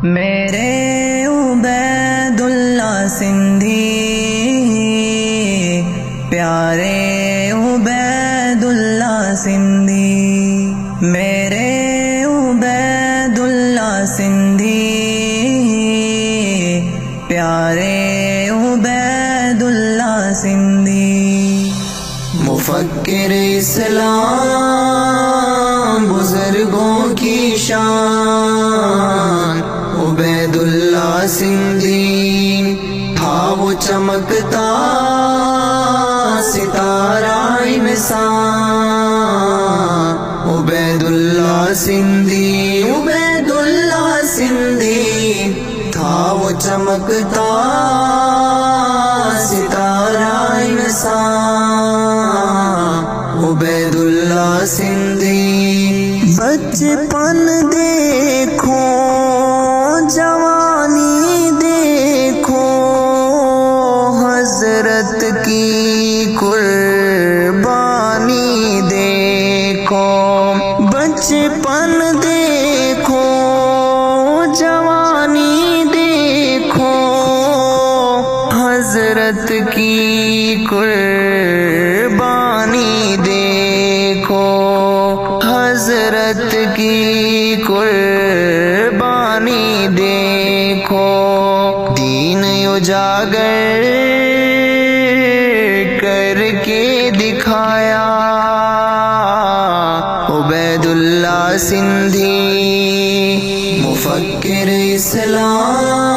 میرے عبید اللہ سندھی، پیارے عبید اللہ سندھی، میرے عبید اللہ سندھی، پیارے عبید اللہ سندھی، مفکر اسلام بزرگوں کی شان، عبید اللہ سندھی تھا وہ چمکتا ستارہ انسان، عبید اللہ سندھی، عبید اللہ سندھی تھا وہ چمکتا ستارہ انسان، عبید اللہ سندھی۔ بچپن دیکھو، جوانی دیکھو، حضرت کی قربانی دیکھو، بچپن دیکھو، جوانی دیکھو، حضرت کی قربانی دیکھو، حضرت کی قربانی دیکھو، دین اجاگر کر کے دکھایا، عبید اللہ سندھی مفکر اسلام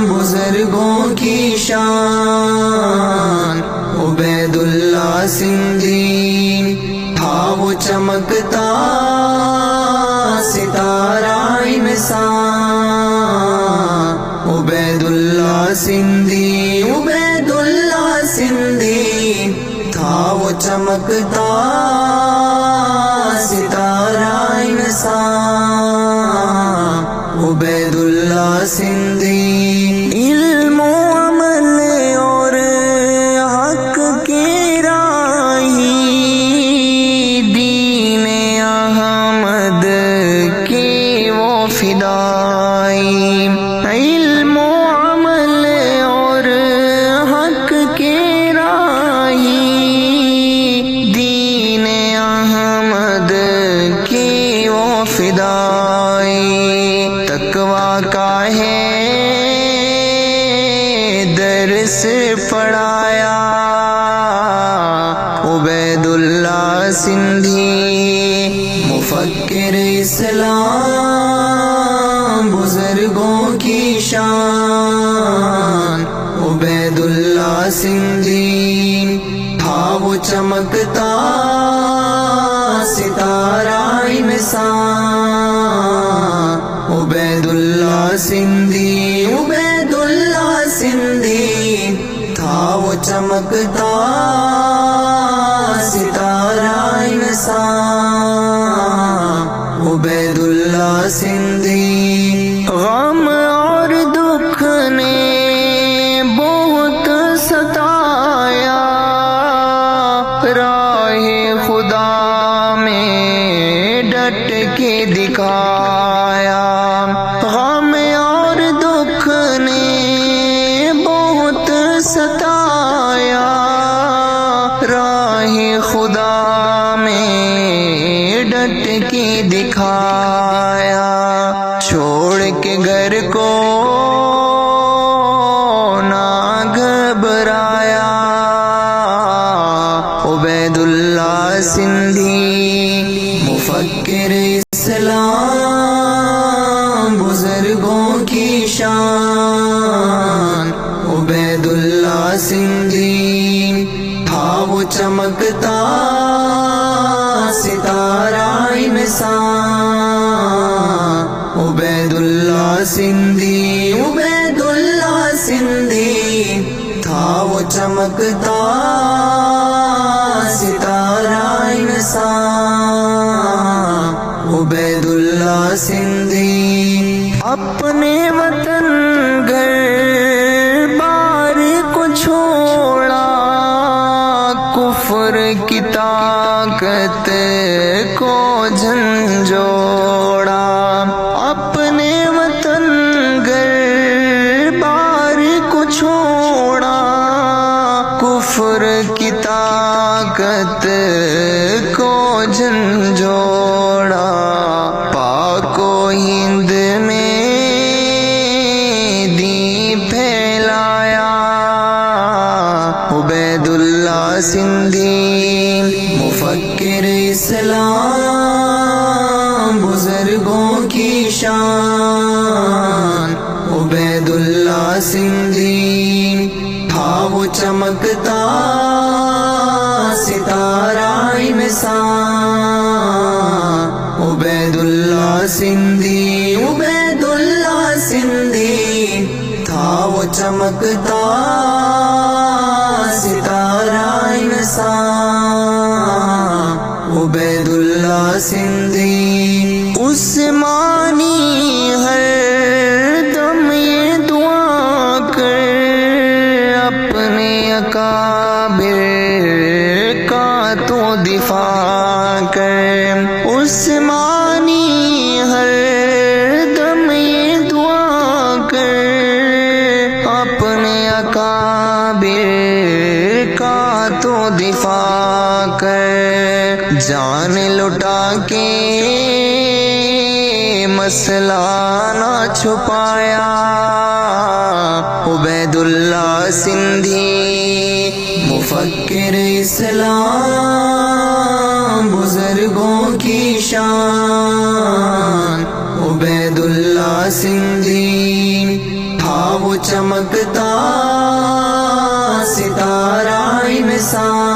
بزرگوں کی شان، عبید اللہ سندھی تھا وہ چمکتا ستارہ انسان، عبید اللہ سندھی، عبید اللہ سندھی تھا وہ چمکتا ستارہ انسان، عبید اللہ سندھی۔ علم و عمل اور حق کے راہی، دین احمد کے وہ فدائی، علم و عمل اور حق کے راہی، دین احمد کے وہ فدائی، تقویٰ کا ہے درس پڑھایا، عبید اللہ سندھی مفکر اسلام بزرگوں کی شان، عبید اللہ سندھی تھا وہ چمکتا ستارہ انسان، عبید اللہ سندھی، عبید اللہ سندھی تھا وہ چمکتا ستارہ انسان، عبید اللہ سندھی۔ غم اور دکھ نے بہت ستایا، راہ خدا میں ڈٹ کے دکھایا، غم اور دکھ نے بہت ستایا، راہ خدا میں ڈٹ کے دکھایا، چھوڑ کے گھر کو نہ گھبرایا، عبید اللہ سندھی مفکر اسلام بزرگوں کی شان، عبید اللہ سندھی تھا وہ چمکتا ستارہ انسان، عبید اللہ سندھی، عبید اللہ سندھی تھا وہ چمکتا ستارہ انسان، عبید اللہ سندھی۔ اپنے وطن گھر بار کو چھوڑا، کفر کی طاقت کو جھنجھوڑا، اپنے وطن کفر کی طاقت کو جھنجھوڑا، پاک و ہند میں دین پھیلایا۔ عبید اللہ سندھی مفکر اسلام، بزرگوں کی شان۔ عبید اللہ سندھی تھا وہ چمکتا ستارہ انسان۔ عبید اللہ سندھی، عبید اللہ سندھی تھا وہ چمکتا ستارہ انسان۔ عبید اللہ سندھی عثمانی ہر دم یہ دعا کر اپنے اکابر کا تو دفاع کر۔ عثمانی ہر دم یہ دعا کر اپنے اکابر کا تو دفاع کر۔ جان لٹا کے مسئلہ نہ چھپایا۔ عبید اللہ سندھی مفکر اسلام، بزرگوں کی شان۔ عبید اللہ سندھی تھا وہ چمکتا ستارہ انسان۔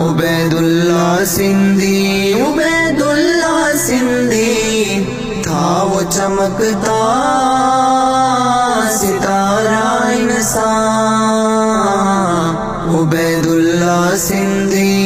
عبید اللہ سندھی، عبید اللہ سندھی تھا وہ چمکتا ستارہ انسان۔ عبید اللہ سندھی